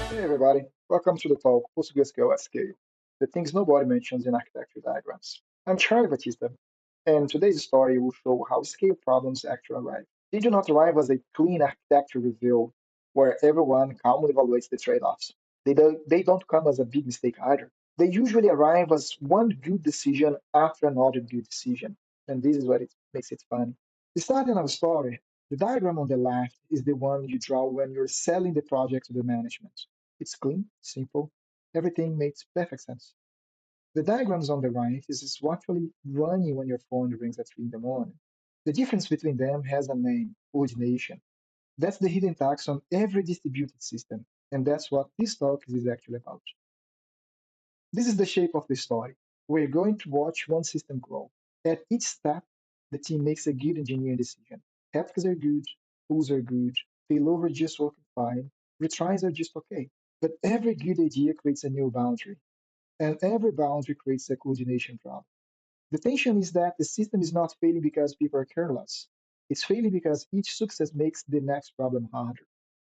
Hey everybody, welcome to the talk PostgreSQL at Scale, the things nobody mentions in architecture diagrams. I'm Charly Batista, and today's story will show how scale problems actually arrive. They do not arrive as a clean architecture review where everyone calmly evaluates the trade-offs. They don't come as a big mistake either. They usually arrive as one good decision after another good decision, and this is what it makes it fun. Starting our story, the diagram on the left is the one you draw when you're selling the project to the management. It's clean, simple, everything makes perfect sense. The diagrams on the right is what actually running when your phone rings at 3 in the morning. The difference between them has a name, ordination. That's the hidden tax on every distributed system, and that's what this talk is actually about. This is the shape of the story. We're going to watch one system grow. At each step, the team makes a good engineering decision. Replicas are good, tools are good, failover just working fine, retries are just okay. But every good idea creates a new boundary, and every boundary creates a coordination problem. The tension is that the system is not failing because people are careless. It's failing because each success makes the next problem harder.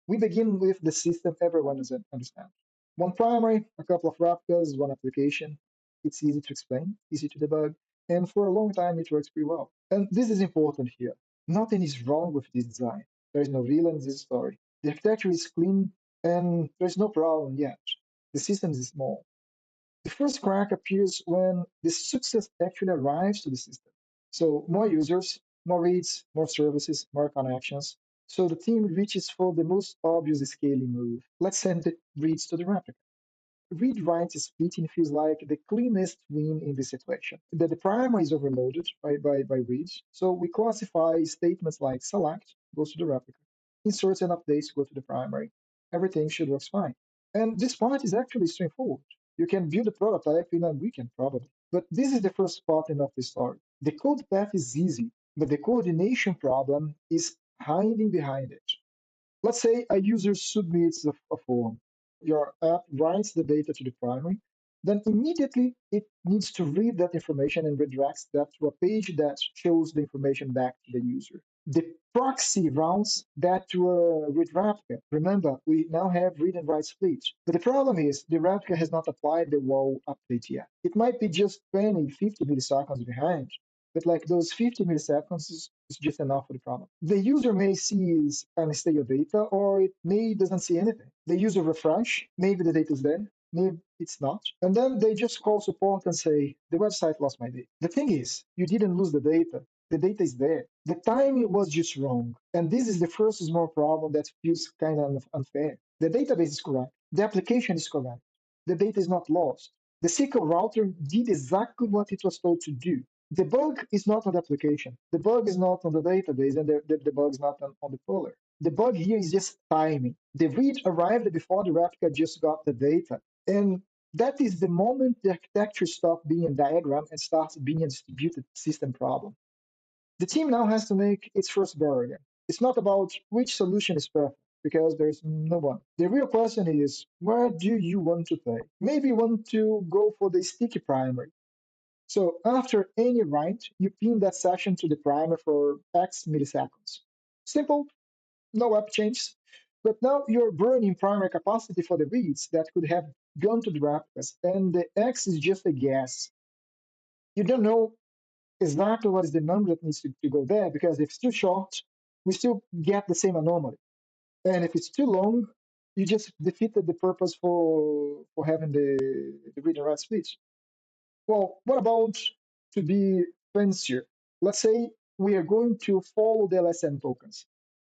We begin with the system everyone understands. One primary, a couple of replicas, one application. It's easy to explain, easy to debug, and for a long time it works pretty well. And this is important here. Nothing is wrong with this design. There is no villain in this story. The architecture is clean and there's no problem yet. The system is small. The first crack appears when the success actually arrives to the system. So more users, more reads, more services, more connections. So the team reaches for the most obvious scaling move. Let's send the reads to the replica. Read-write splitting feels like the cleanest win in this situation. The primary is overloaded by reads. So we classify statements like select goes to the replica, inserts and updates go to the primary. Everything should work fine. And this part is actually straightforward. You can build a prototype in a weekend, probably. But this is the first part of the story. The code path is easy, but the coordination problem is hiding behind it. Let's say a user submits a form. Your app writes the data to the primary. Then immediately it needs to read that information and redirects that to a page that shows the information back to the user. The proxy routes that to a read replica. Remember, we now have read and write split. But the problem is the replica has not applied the wall update yet. It might be just 20, 50 milliseconds behind, but like those 50 milliseconds is just enough for the problem. The user may see is unstable data, or it may doesn't see anything. The user refresh, maybe the data is there, maybe it's not. And then they just call support and say, the website lost my data. The thing is, you didn't lose the data. The data is there. The timing was just wrong. And this is the first small problem that feels kind of unfair. The database is correct. The application is correct. The data is not lost. The SQL router did exactly what it was told to do. The bug is not on the application. The bug is not on the database, and the bug is not on the puller. The bug here is just timing. The read arrived before the replica just got the data. And that is the moment the architecture stops being a diagram and starts being a distributed system problem. The team now has to make its first bargain. It's not about which solution is perfect, because there's no one. The real question is, where do you want to play? Maybe you want to go for the sticky primary. So after any write, you pin that session to the primer for X milliseconds. Simple, no app changes. But now you're burning primary capacity for the reads that could have gone to the replicas, and the X is just a guess. You don't know exactly what is the number that needs to go there, because if it's too short, we still get the same anomaly. And if it's too long, you just defeated the purpose for having the read and write split. Well, what about to be fancier? Let's say we are going to follow the LSM tokens.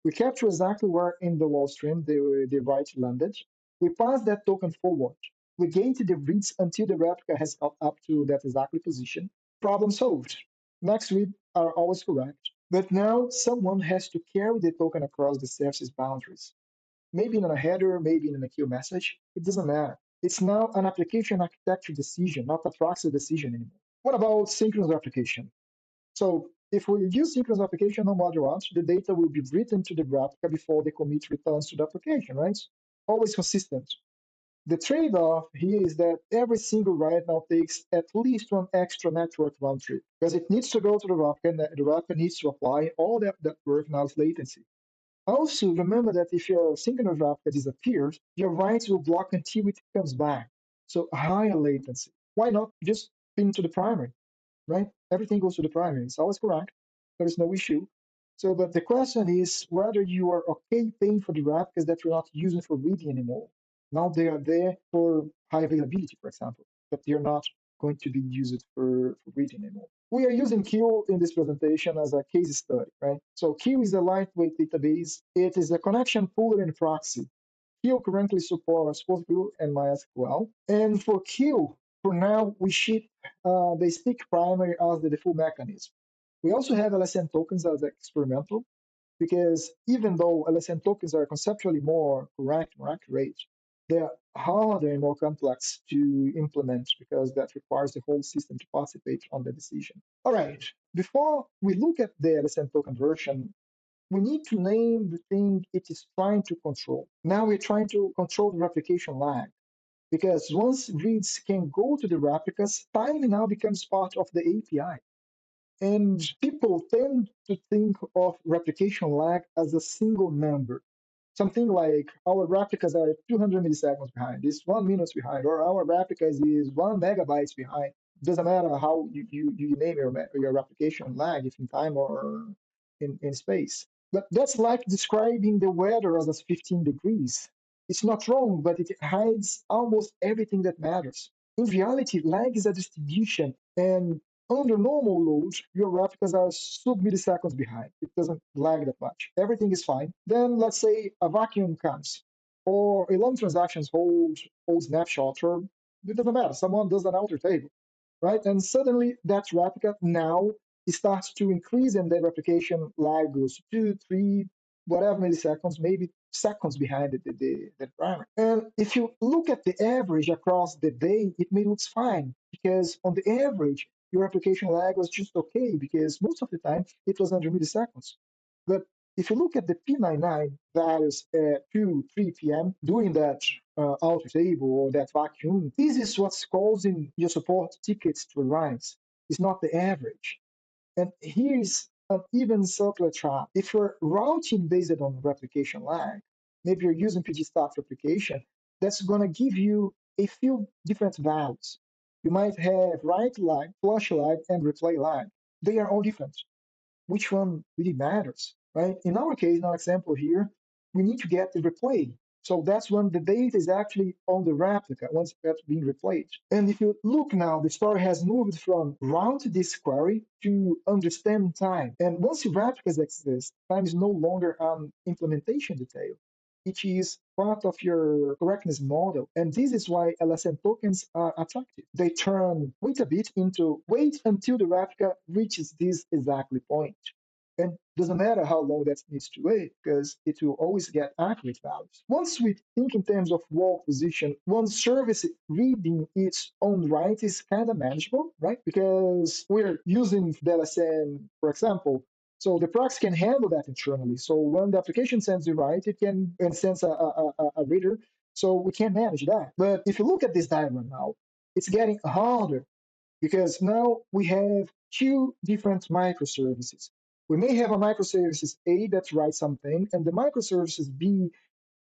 We capture exactly where in the wall stream the write landed. We pass that token forward. We gate the reads until the replica has got up to that exactly position. Problem solved. Max read are always correct. But now someone has to carry the token across the service's boundaries. Maybe in a header, maybe in a queue message. It doesn't matter. It's now an application architecture decision, not a proxy decision anymore. What about synchronous replication? So if we use synchronous replication no matter what, the data will be written to the replica before the commit returns to the application, right? Always consistent. The trade-off here is that every single write now takes at least one extra network round trip because it needs to go to the Replica and the Replica needs to apply all that work now is latency. Also, remember that if your synchronous Replica disappears, your writes will block until it comes back. So higher latency. Why not just pin to the primary? Right? Everything goes to the primary. It's always correct. There is no issue. So, but the question is whether you are okay paying for the replicas that you're not using for reading anymore. Now they are there for high availability, for example, but they're not going to be used for reading anymore. We are using Q in this presentation as a case study, right? So Q is a lightweight database. It is a connection pooler and proxy. Q currently supports PostgreSQL and MySQL. And for Q, for now, we ship the stick primary as the default mechanism. We also have LSN tokens as experimental, because even though LSN tokens are conceptually more correct, more accurate, they are harder and more complex to implement because that requires the whole system to participate on the decision. All right, before we look at the LSN token version, we need to name the thing it is trying to control. Now we're trying to control the replication lag, because once reads can go to the replicas, time now becomes part of the API. And people tend to think of replication lag as a single number. Something like our replicas are 200 milliseconds behind, it's 1 minute behind, or our replicas is 1 megabytes behind. Doesn't matter how you name your replication lag, if in time or in space. But that's like describing the weather as 15 degrees. It's not wrong, but it hides almost everything that matters. In reality, lag is a distribution, and under normal load, your replicas are sub-milliseconds behind. It doesn't lag that much. Everything is fine. Then let's say a vacuum comes, or a long transactions hold snapshot, or it doesn't matter. Someone does an outer table, right? And suddenly that replica now starts to increase, and the replication lag goes to 2, 3, whatever milliseconds, maybe seconds behind the primary. And if you look at the average across the day, it may look fine because on the average, your application lag was just okay because most of the time it was under milliseconds. But if you look at the P99 values at 2, 3 p.m. during that outer table or that vacuum, this is what's causing your support tickets to rise. It's not the average. And here's an even subtler trap. If you're routing based on replication lag, maybe you're using pgstack replication, that's going to give you a few different values. You might have write lag, flush lag, and replay lag. They are all different. Which one really matters, right? In our case, in our example here, we need to get the replay. So that's when the data is actually on the replica, once that's being replayed. And if you look now, the story has moved from route this query to understand time. And once the replicas exist, time is no longer an implementation detail. It is part of your correctness model. And this is why LSN tokens are attractive. They turn wait a bit into wait until the replica reaches this exactly point. And doesn't matter how long that needs to wait, because it will always get accurate values. Once we think in terms of wall position, one service reading its own write is kind of manageable, right? Because we're using the LSN, for example, so the proxy can handle that internally. So when the application sends the write, it can and sends a reader. So we can manage that. But if you look at this diagram now, it's getting harder because now we have two different microservices. We may have a microservices A that writes something, and the microservices B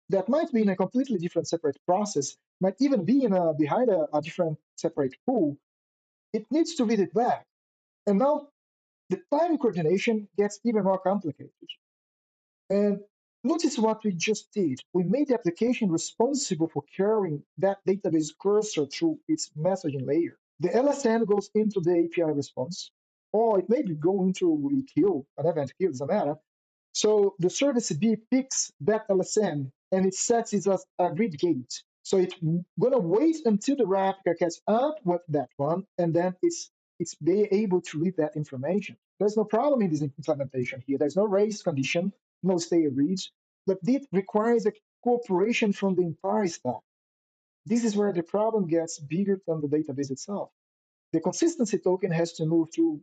that might be in a completely different separate process, might even be behind a different separate pool. It needs to read it back. And now the time coordination gets even more complicated. And notice what we just did. We made the application responsible for carrying that database cursor through its messaging layer. The LSN goes into the API response, or it may go into a queue, an event queue, doesn't matter. So the service B picks that LSN and it sets it as a read gate. So it's going to wait until the replica catches up with that one, and then it's be able to read that information. There's no problem in this implementation here. There's no race condition, no stay reads, but it requires a cooperation from the entire stack. This is where the problem gets bigger than the database itself. The consistency token has to move to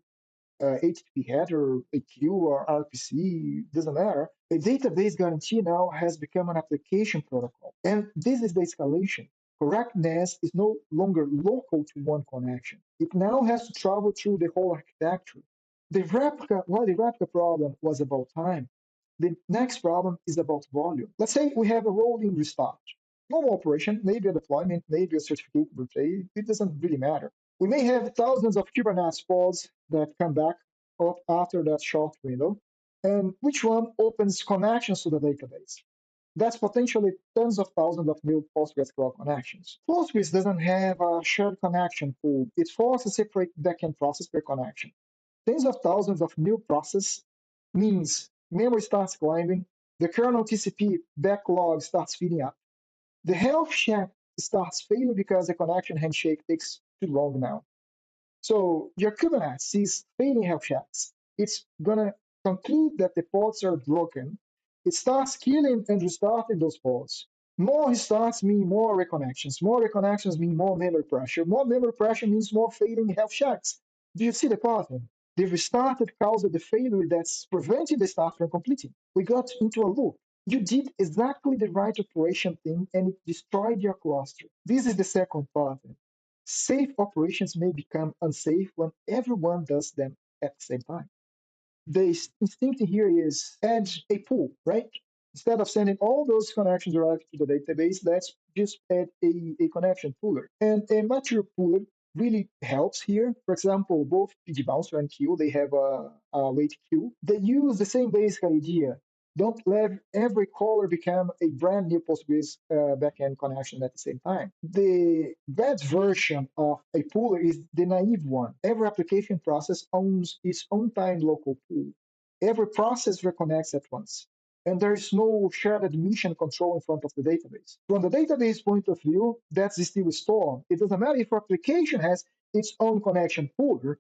HTTP header, AQ, or RPC, doesn't matter. A database guarantee now has become an application protocol. And this is the escalation. Correctness is no longer local to one connection. It now has to travel through the whole architecture. While the replica problem was about time, the next problem is about volume. Let's say we have a rolling restart. Normal operation, maybe a deployment, maybe a certificate birthday, it doesn't really matter. We may have thousands of Kubernetes pods that come back up after that short window, and which one opens connections to the database? That's potentially tens of thousands of new PostgreSQL connections. Postgres doesn't have a shared connection pool. It forces a separate backend process per connection. Tens of thousands of new process means memory starts climbing, the kernel TCP backlog starts feeding up, the health check starts failing because the connection handshake takes too long now. So your Kubernetes sees failing health checks. It's gonna conclude that the pods are broken. It starts killing and restarting those pods. More restarts mean more reconnections. More reconnections mean more memory pressure. More memory pressure means more failing health checks. Do you see the pattern? The restarted caused the failure that's preventing the start from completing. We got into a loop. You did exactly the right operation thing and it destroyed your cluster. This is the second pattern. Safe operations may become unsafe when everyone does them at the same time. The instinct here is add a pool, right? Instead of sending all those connections directly to the database, let's just add a connection pooler. And a mature pooler really helps here. For example, both PG Bouncer and Queue, they have a wait queue. They use the same basic idea. Don't let every caller become a brand new Postgres backend connection at the same time. The bad version of a pooler is the naive one. Every application process owns its own time local pool. Every process reconnects at once. And there is no shared admission control in front of the database. From the database point of view, that's still a storm. It doesn't matter if your application has its own connection pooler.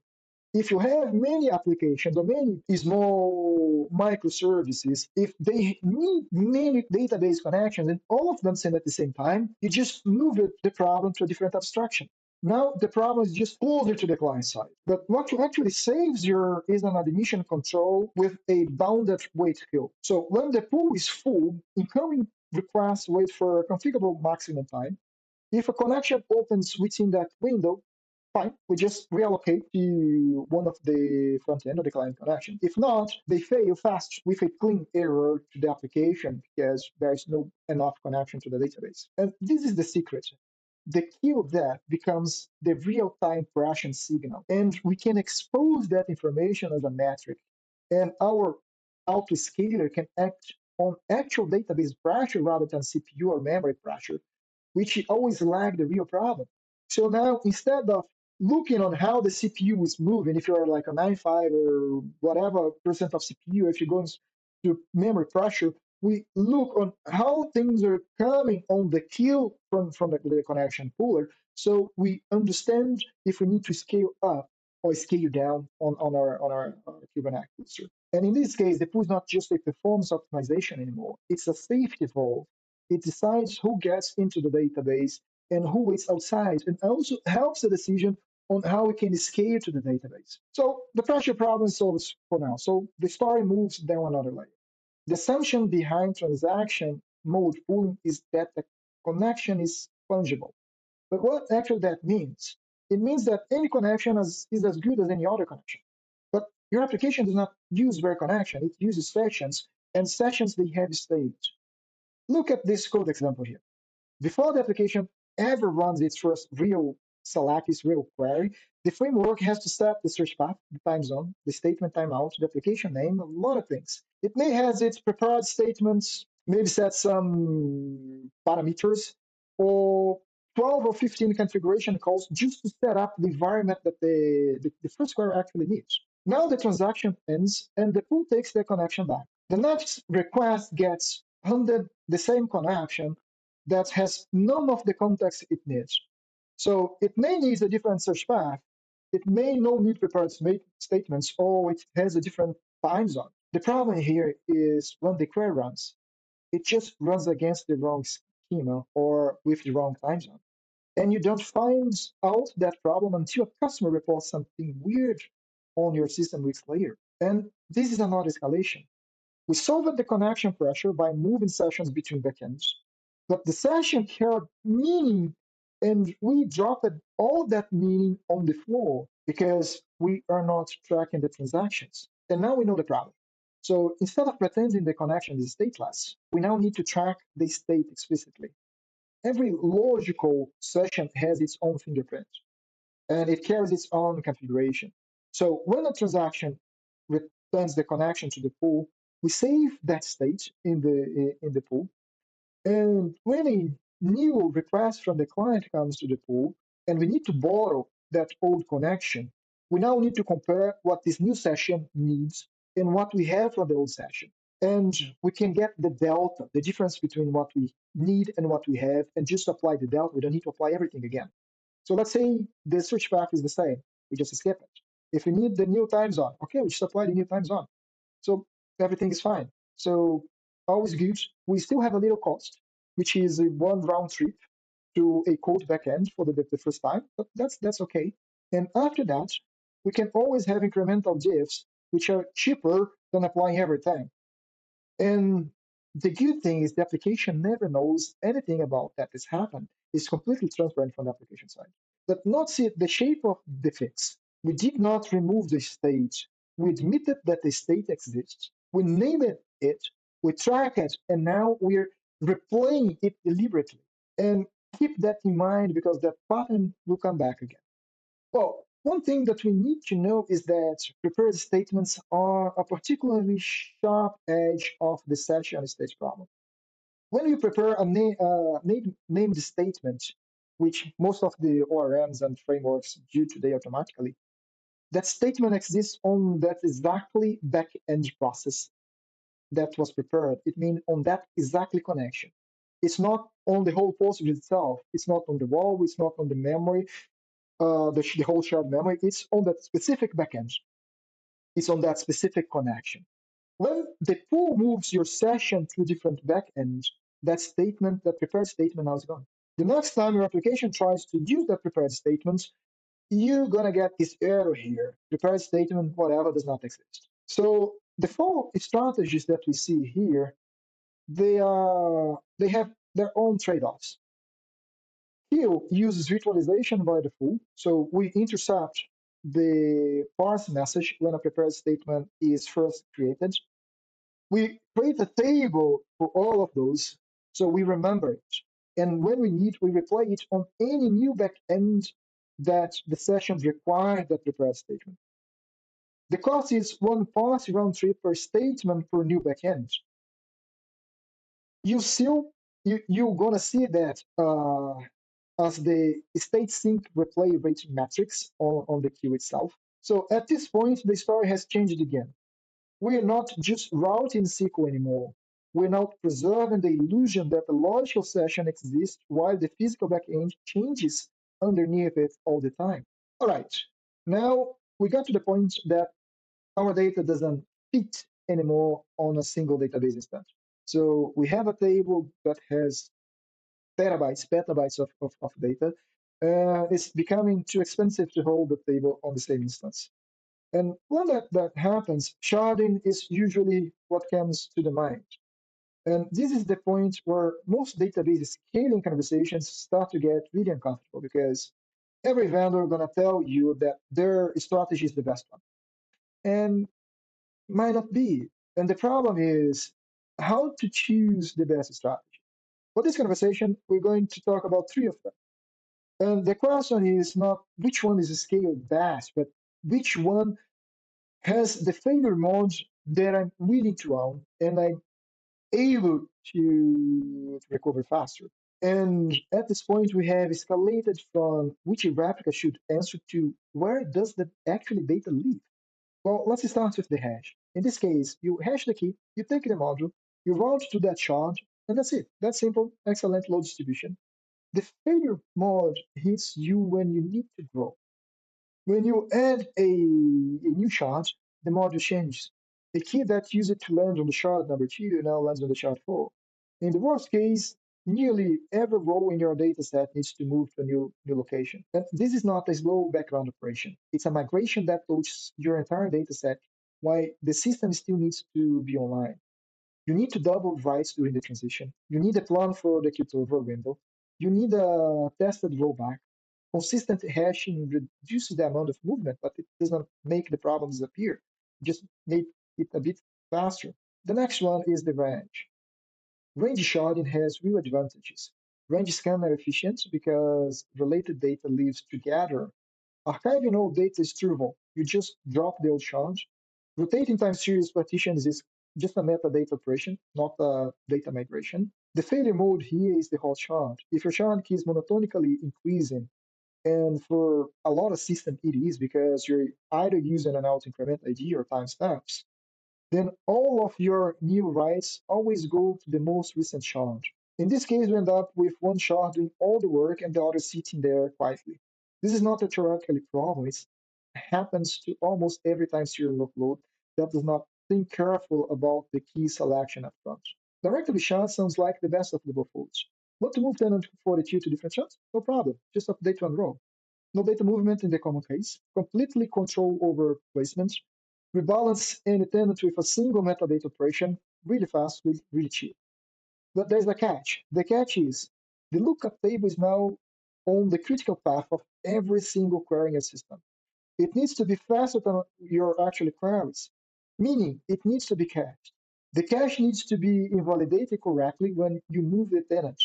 If you have many applications or many small microservices, if they need many database connections and all of them send at the same time, you just move the problem to a different abstraction. Now the problem is just closer to the client side. But what you actually saves your is an admission control with a bounded wait queue. So when the pool is full, incoming requests wait for a configurable maximum time. If a connection opens within that window, fine, we just reallocate to one of the front end of the client connection. If not, they fail fast with a clean error to the application because there is no enough connection to the database. And this is the secret. The key of that becomes the real-time pressure signal. And we can expose that information as a metric. And our autoscaler can act on actual database pressure rather than CPU or memory pressure, which always lag the real problem. So now instead of looking on how the CPU is moving, if you're like a 95 or whatever percent of CPU, if you're going to memory pressure, we look on how things are coming on the queue from the connection pooler. So we understand if we need to scale up or scale down on our Kubernetes cluster. And in this case, the pool is not just a performance optimization anymore. It's a safety valve. It decides who gets into the database and who waits outside, and also helps the decision on how we can scale to the database. So the pressure problem is solved for now. So the story moves down another layer. The assumption behind transaction mode pooling is that the connection is fungible. But what actually that means? It means that any connection is as good as any other connection. But your application does not use bare connection. It uses sessions, and sessions, they have state. Look at this code example here. Before the application ever runs its first real select, its real query, the framework has to set the search path, the time zone, the statement timeout, the application name, a lot of things. It may have its prepared statements, maybe set some parameters, or 12 or 15 configuration calls just to set up the environment that the first query actually needs. Now the transaction ends and the pool takes the connection back. The next request gets handed the same connection that has none of the context it needs. So it may need a different search path. It may not need prepared statements, or it has a different time zone. The problem here is when the query runs, it just runs against the wrong schema or with the wrong time zone. And you don't find out that problem until a customer reports something weird on your system weeks later. And this is another escalation. We solved the connection pressure by moving sessions between backends, but the session held meaning And we dropped all that meaning on the floor because we are not tracking the transactions. And now we know the problem. So instead of pretending the connection is stateless, we now need to track the state explicitly. Every logical session has its own fingerprint and it carries its own configuration. So when a transaction returns the connection to the pool, we save that state in the pool, and when a new request from the client comes to the pool, and we need to borrow that old connection, we now need to compare what this new session needs and what we have from the old session. And we can get the delta, the difference between what we need and what we have, and just apply the delta. We don't need to apply everything again. So let's say the search path is the same. We just skip it. If we need the new time zone, okay, we just apply the new time zone. So everything is fine. So always good. We still have a little cost, which is a one round trip to a code backend for the first time, but that's okay. And after that, we can always have incremental diffs, which are cheaper than applying everything. And the good thing is the application never knows anything about that has happened. It's completely transparent from the application side. But notice the shape of the fix. We did not remove the state. We admitted that the state exists. We named it, we track it, and now we're replaying it deliberately. And keep that in mind because that pattern will come back again. Well, one thing that we need to know is that prepared statements are a particularly sharp edge of the session state problem. When you prepare a named statement, which most of the ORMs and frameworks do today automatically, that statement exists on that exactly back-end process that was prepared. It means on that exactly connection. It's not on the whole Postgres itself. It's not on the wall. It's not on the memory the whole shared memory, it's on that specific backend. It's on that specific connection. When the pool moves your session to different backends, that statement, that prepared statement now is gone. The next time your application tries to use that prepared statement, you're gonna get this error here. Prepared statement, whatever, does not exist. So the four strategies that we see here, they have their own trade-offs. Hill uses virtualization by default. So we intercept the parse message when a prepared statement is first created. We create a table for all of those so we remember it. And when we need, we replay it on any new backend that the sessions require that prepared statement. The cost is one parse round trip per statement per new backend. You still you're gonna see that as the state sync replay rate metrics on the queue itself. So at this point, the story has changed again. We're not just routing SQL anymore. We're now preserving the illusion that the logical session exists while the physical backend changes underneath it all the time. All right, now we got to the point that our data doesn't fit anymore on a single database instance. So we have a table that has terabytes, petabytes of data. It's becoming too expensive to hold the table on the same instance. And when that happens, sharding is usually what comes to the mind. And this is the point where most database scaling conversations start to get really uncomfortable because every vendor is going to tell you that their strategy is the best one. And might not be. And the problem is how to choose the best strategy. For this conversation, we're going to talk about three of them. And the question is not which one is scaled best, but which one has the failure modes that I'm willing to own and I'm able to recover faster. And at this point, we have escalated from which replica should answer to where does the actual data live? Well, let's start with the hash. In this case, you hash the key, you take the module, you route to that shard, and that's it. That's simple, excellent load distribution. The failure mode hits you when you need to grow. When you add a new shard, the module changes. The key that used to land on the shard number 2 now lands on the shard 4. In the worst case, nearly every row in your dataset needs to move to a new location. And this is not a slow background operation. It's a migration that loads your entire dataset while the system still needs to be online. You need to double writes during the transition. You need a plan for the cutover window. You need a tested rollback. Consistent hashing reduces the amount of movement, but it doesn't make the problem disappear. Just make it a bit faster. The next one is the range. Range sharding has real advantages. Range scans are efficient because related data lives together. Archiving old data is trivial. You just drop the old shard. Rotating time series partitions is just a metadata operation, not a data migration. The failure mode here is the hot shard. If your shard key is monotonically increasing, and for a lot of systems it is because you're either using an out increment ID or timestamps, then all of your new writes always go to the most recent shard. In this case, we end up with one shard doing all the work and the other sitting there quietly. This is not a theoretical problem. It happens to almost every time serial workload that does not think careful about the key selection up front. Directly shard sounds like the best of the both worlds. Want to move tenant 42 to different shards? No problem. Just update one row. No data movement in the common case. Completely control over placement. Rebalance any tenant with a single metadata operation really fast, really cheap. But there's a catch. The catch is the lookup table is now on the critical path of every single query in your system. It needs to be faster than your actual queries, meaning it needs to be cached. The cache needs to be invalidated correctly when you move the tenant.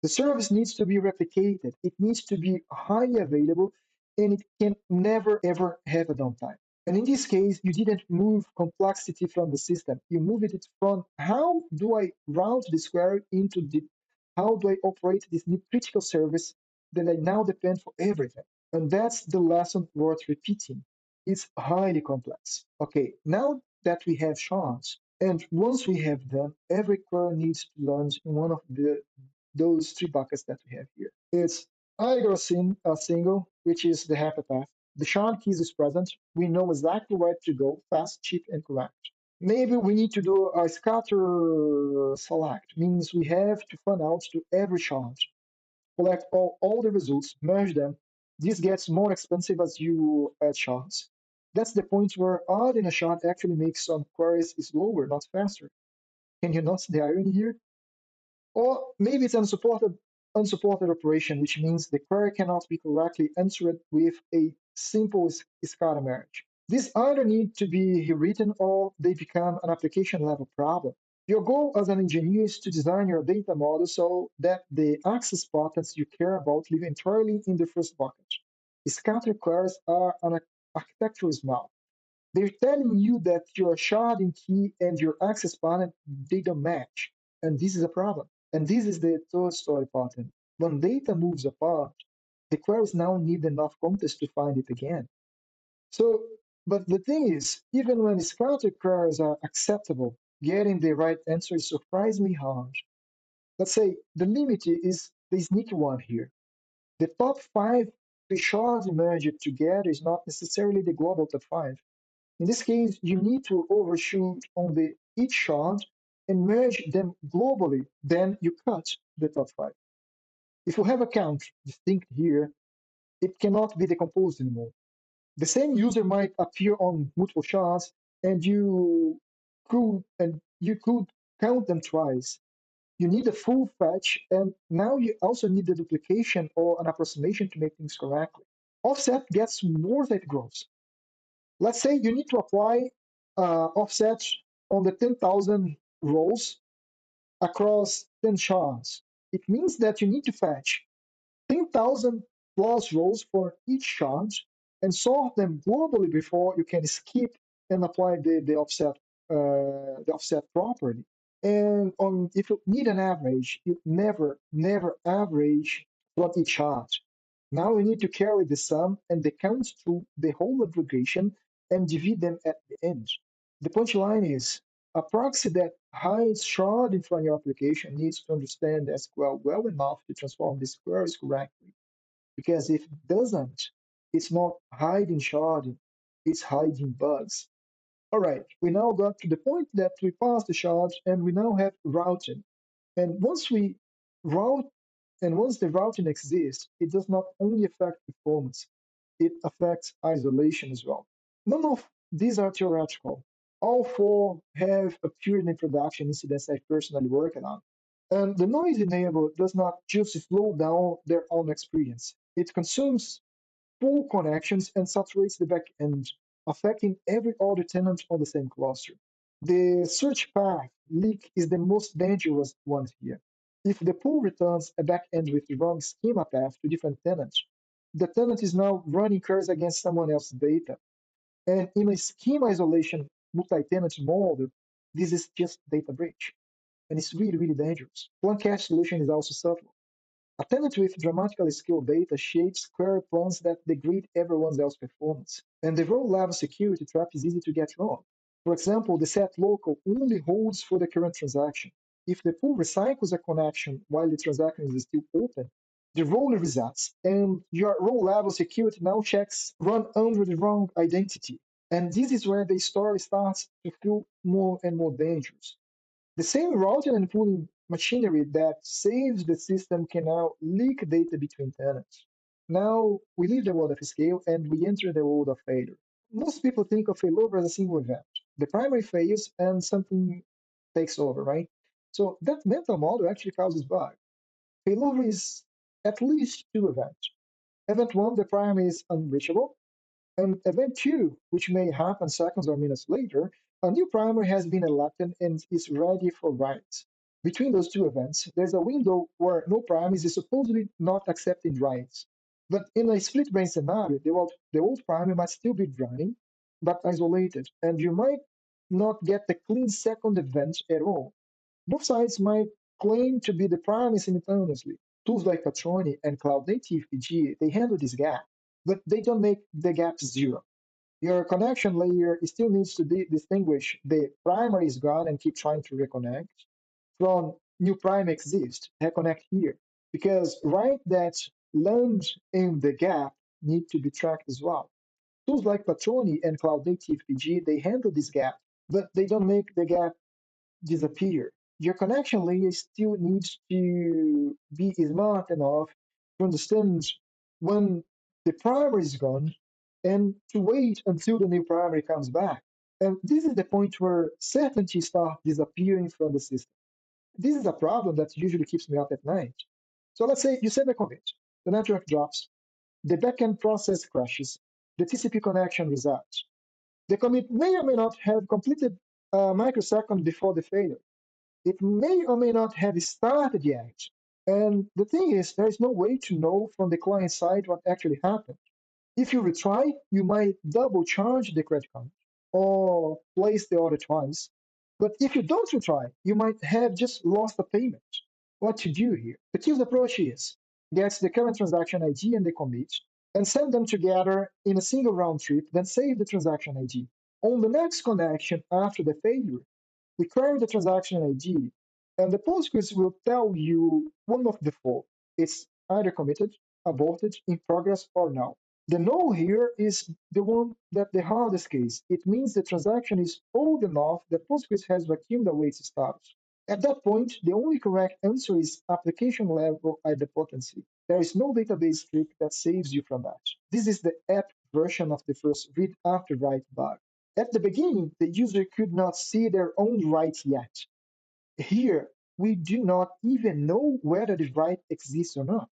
The service needs to be replicated. It needs to be highly available, and it can never ever have a downtime. And in this case, you didn't move complexity from the system. You moved it from how do I route this query into the how do I operate this new critical service that I now depend for everything. And that's the lesson worth repeating. It's highly complex. Okay, now that we have shards, and once we have them, every query needs to land in one of those three buckets that we have here. It's either a single, which is the happy path. The shard keys is present. We know exactly where to go, fast, cheap, and correct. Maybe we need to do a scatter select, means we have to fan out to every shard, collect all the results, merge them. This gets more expensive as you add shards. That's the point where adding a shard actually makes some queries slower, not faster. Can you notice the irony here? Or maybe it's unsupported operation, which means the query cannot be correctly answered with a simple scatter merge. These either need to be rewritten or they become an application level problem. Your goal as an engineer is to design your data model so that the access patterns you care about live entirely in the first bucket. Scatter queries are an architectural smell. They're telling you that your sharding key and your access pattern, they don't match. And this is a problem. And this is the third story pattern. When data moves apart, the queries now need enough context to find it again. So, but the thing is, even when scattered queries are acceptable, getting the right answer is surprisingly hard. Let's say the limit is the sneaky one here. The top five the shards merged together is not necessarily the global top five. In this case, you need to overshoot on the each shard and merge them globally. Then you cut the top five. If you have a count distinct here, it cannot be decomposed anymore. The same user might appear on multiple shards, and you could count them twice. You need a full fetch, and now you also need the duplication or an approximation to make things correctly. Offset gets worse as it grows. Let's say you need to apply offset on the 10,000 rows across 10 shards. It means that you need to fetch 10,000 plus rows for each shard and sort them globally before you can skip and apply the offset properly. And if you need an average, you never average from each shard. Now we need to carry the sum and the counts through the whole aggregation and divide them at the end. The punchline is a proxy that hides sharding from your application needs to understand SQL well enough to transform these queries correctly. Because if it doesn't, it's not hiding sharding, it's hiding bugs. All right, we now got to the point that we passed the shards and we now have routing. And route, once the routing exists, it does not only affect performance, it affects isolation as well. None of these are theoretical. All four have appeared in production incidents I've personally worked on. And the noisy neighbor does not just slow down their own experience. It consumes full connections and saturates the back end, affecting every other tenant on the same cluster. The search path leak is the most dangerous one here. If the pool returns a backend with the wrong schema path to different tenants, the tenant is now running queries against someone else's data. And in a schema isolation multi-tenant model, this is just data breach. And it's really, really dangerous. One cache solution is also subtle. A tenant with dramatically scaled data shapes query plans that degrade everyone else's performance. And the row-level security trap is easy to get wrong. For example, the set local only holds for the current transaction. If the pool recycles a connection while the transaction is still open, the role resets, and your row-level security now checks run under the wrong identity. And this is where the story starts to feel more and more dangerous. The same routing and pooling machinery that saves the system can now leak data between tenants. Now we leave the world of scale and we enter the world of failure. Most people think of failover as a single event. The primary fails and something takes over, right? So that mental model actually causes bug. Failover is at least two events. Event one, the primary is unreachable. And event two, which may happen seconds or minutes later, a new primer has been elected and is ready for write. Between those two events, there's a window where no primer is supposedly not accepting writes. But in a split brain scenario, the old primer might still be running, but isolated, and you might not get the clean second event at all. Both sides might claim to be the primary simultaneously. Tools like Patroni and Cloud Native PG, they handle this gap, but they don't make the gap zero. Your connection layer still needs to distinguish the primary is gone and keep trying to reconnect from new prime exist, reconnect here. Because right that land in the gap need to be tracked as well. Tools like Patroni and Cloud Native PG, they handle this gap, but they don't make the gap disappear. Your connection layer still needs to be smart enough to understand when the primary is gone and to wait until the new primary comes back. And this is the point where certainty starts disappearing from the system. This is a problem that usually keeps me up at night. So let's say you send a commit, the network drops, the backend process crashes, the TCP connection results. The commit may or may not have completed a microsecond before the failure. It may or may not have started yet. And the thing is, there is no way to know from the client side what actually happened. If you retry, you might double charge the credit card or place the order twice. But if you don't retry, you might have just lost a payment. What to do here? The key approach is get the current transaction ID and the commit and send them together in a single round trip, then save the transaction ID. On the next connection after the failure, we query the transaction ID, and the Postgres will tell you one of the four. It's either committed, aborted, in progress, or now. The no here is the one that the hardest case. It means the transaction is old enough that Postgres has vacuumed away its status. At that point, the only correct answer is application level idempotency. There is no database trick that saves you from that. This is the app version of the first read after write bug. At the beginning, the user could not see their own rights yet. Here, we do not even know whether the right exists or not.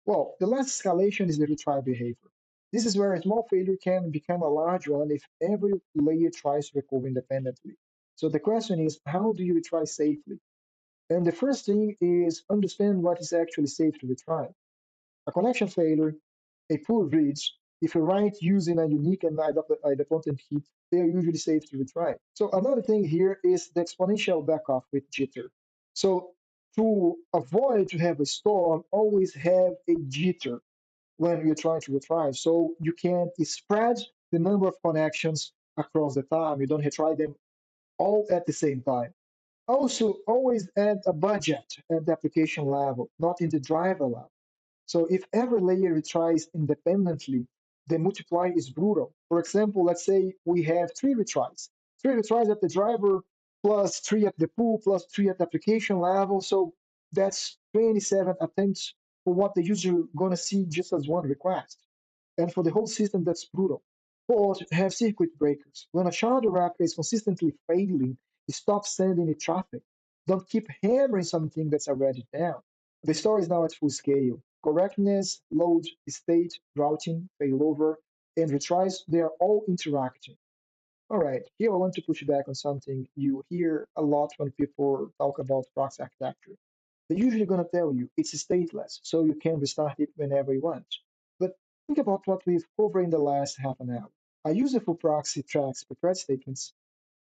Well, the last escalation is the retry behavior. This is where a small failure can become a large one if every layer tries to recover independently. So the question is, how do you retry safely? And the first thing is understand what is actually safe to retry. A connection failure, a poor reads, if you write using a unique and idempotent heap, they are usually safe to retry. So another thing here is the exponential backoff with jitter. So to avoid to have a storm, always have a jitter when you're trying to retry. So you can spread the number of connections across the time. You don't retry them all at the same time. Also, always add a budget at the application level, not in the driver level. So if every layer retries independently, the multiply is brutal. For example, let's say we have three retries at the driver plus three at the pool plus three at the application level. So that's 27 attempts for what the user gonna see just as one request. And for the whole system, that's brutal. Fourth, have circuit breakers. When a shard wrapper is consistently failing, it stops sending it traffic. Don't keep hammering something that's already down. The store is now at full scale. Correctness, load, state, routing, failover, and retries, they are all interacting. All right, here I want to push back on something you hear a lot when people talk about proxy architecture. They're usually going to tell you it's stateless, so you can restart it whenever you want. But think about what we've covered in the last half an hour. A useful proxy tracks prepared statements,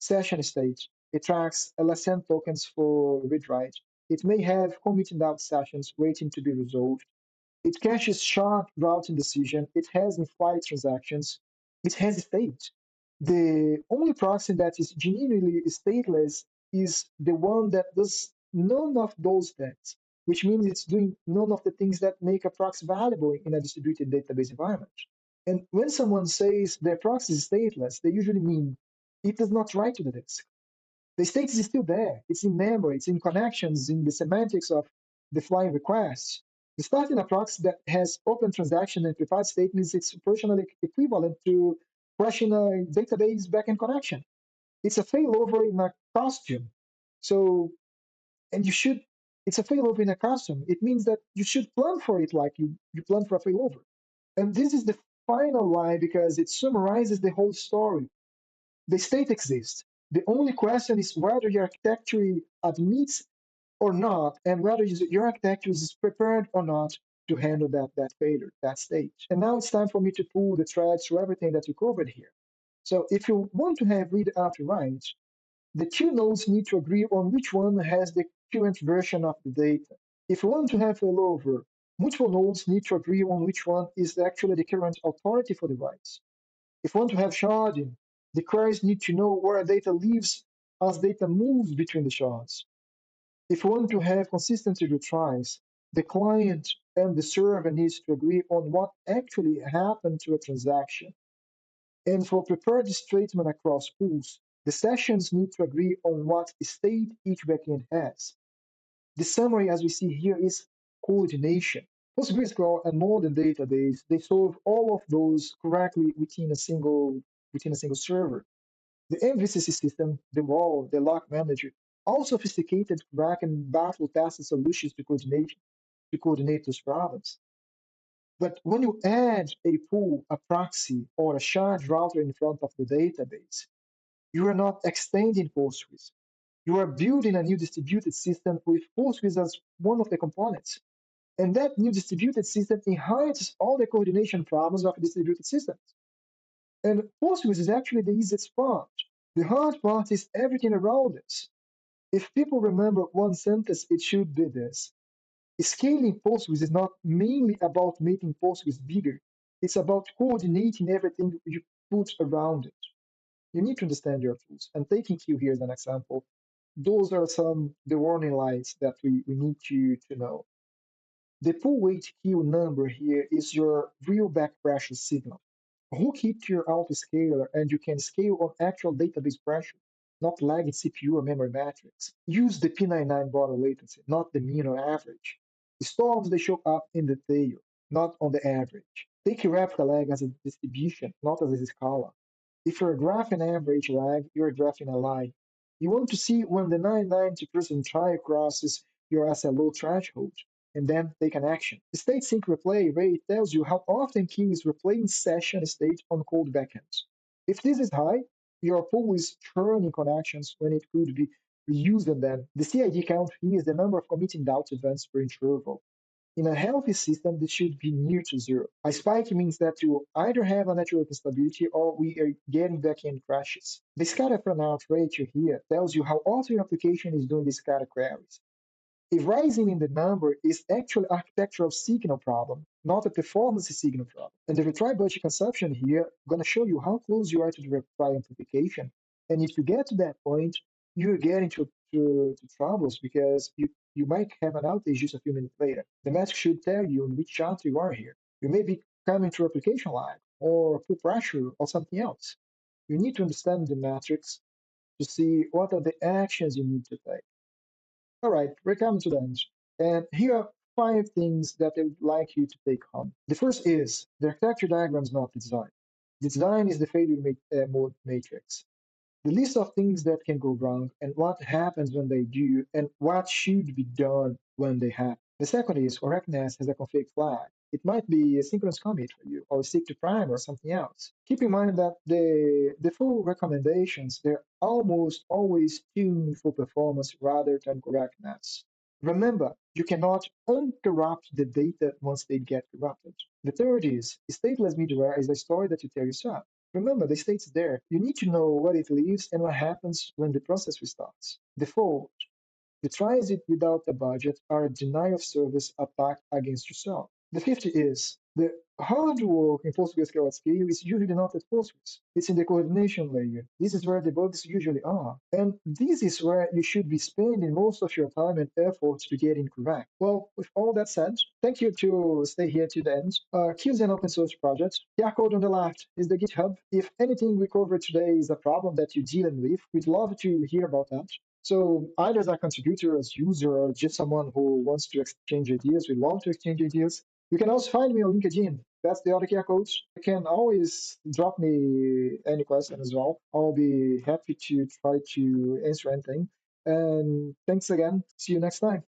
session state. It tracks LSN tokens for read-write. It may have committed out sessions waiting to be resolved. It caches shard routing decision. It has in-flight transactions. It has state. The only proxy that is genuinely stateless is the one that does none of those things, which means it's doing none of the things that make a proxy valuable in a distributed database environment. And when someone says their proxy is stateless, they usually mean it does not write to the disk. The state is still there. It's in memory, it's in connections, in the semantics of the flying requests. The starting a proxy that has open transaction and prepared statements, it's proportionally equivalent to crashing a database backend connection. It's a failover in a costume. So, and you should, it's a failover in a costume. It means that you should plan for it like you plan for a failover. And this is the final line because it summarizes the whole story. The state exists. The only question is whether your architecture admits or not, and whether your architecture is prepared or not to handle that failure, that state. And now it's time for me to pull the threads through everything that you covered here. So if you want to have read after write, the two nodes need to agree on which one has the current version of the data. If you want to have failover, multiple nodes need to agree on which one is actually the current authority for the writes. If you want to have sharding, the queries need to know where data lives as data moves between the shards. If you want to have consistency retries, the client and the server needs to agree on what actually happened to a transaction. And for prepared statement across pools, the sessions need to agree on what state each backend has. The summary, as we see here, is coordination. PostgreSQL and modern database, they solve all of those correctly within a single server. The MVCC system, the wall, the lock manager, all sophisticated rack and battle tested solutions to coordinate those problems. But when you add a pool, a proxy, or a shard router in front of the database, you are not extending Postgres. You are building a new distributed system with Postgres as one of the components. And that new distributed system inherits all the coordination problems of distributed systems. And Postgres is actually the easiest part. The hard part is everything around it. If people remember one sentence, it should be this. Scaling Postgres is not mainly about making Postgres bigger. It's about coordinating everything you put around it. You need to understand your tools. And taking Q here as an example, those are some the warning lights that we need you to know. The pool weight Q number here is your real back pressure signal. Hook it to your autoscaler and you can scale on actual database pressure, not lagging CPU or memory metrics. Use the P99 border latency, not the mean or average. Storms, they show up in the tail, not on the average. Take your replica lag as a distribution, not as a scala. If you're graphing average lag, you're graphing a lie. You want to see when the 990% try crosses your SLO threshold and then take an action. The state sync replay rate tells you how often Q is replaying session state on cold backends. If this is high, your pool is churning connections when it could be reusing them. The CID count here is the number of committing doubt events per interval. In a healthy system, this should be near to zero. A spike means that you either have a network instability or we are getting backend crashes. The SCADA burnout ratio here tells you how often your application is doing the SCADA queries. A rising in the number is actually architectural signal problem, not a performance signal problem. And the retry budget consumption here going to show you how close you are to the retry amplification. And if you get to that point, you're getting to troubles because you might have an outage just a few minutes later. The metric should tell you in which chart you are here. You may be coming to application lag or full pressure or something else. You need to understand the metrics to see what are the actions you need to take. All right, we're coming to the end. And here are 5 things that I would like you to take home. The first is the architecture diagram is not the design. The design is the failure mode matrix. The list of things that can go wrong and what happens when they do and what should be done when they happen. The second is correctness has a config flag. It might be a synchronous commit for you, or stick to prime, or something else. Keep in mind that the full recommendations, they're almost always tuned for performance rather than correctness. Remember, you cannot uncorrupt the data once they get corrupted. The third is stateless middleware is a story that you tell yourself. Remember, the state's there. You need to know what it leaves and what happens when the process restarts. The fourth, you tries it without a budget are a denial of service attack against yourself. The fifth is the hard work in PostgreSQL at scale is usually not at Postgres. It's in the coordination layer. This is where the bugs usually are. And this is where you should be spending most of your time and effort to get it correct. Well, with all that said, thank you to stay here to the end. Q is an open source project. QR code on the left is the GitHub. If anything we covered today is a problem that you're dealing with, we'd love to hear about that. So either as a contributor, as user, or just someone who wants to exchange ideas, we love to exchange ideas. You can also find me on LinkedIn. That's the other QR code. You can always drop me any question as well. I'll be happy to try to answer anything. And thanks again. See you next time.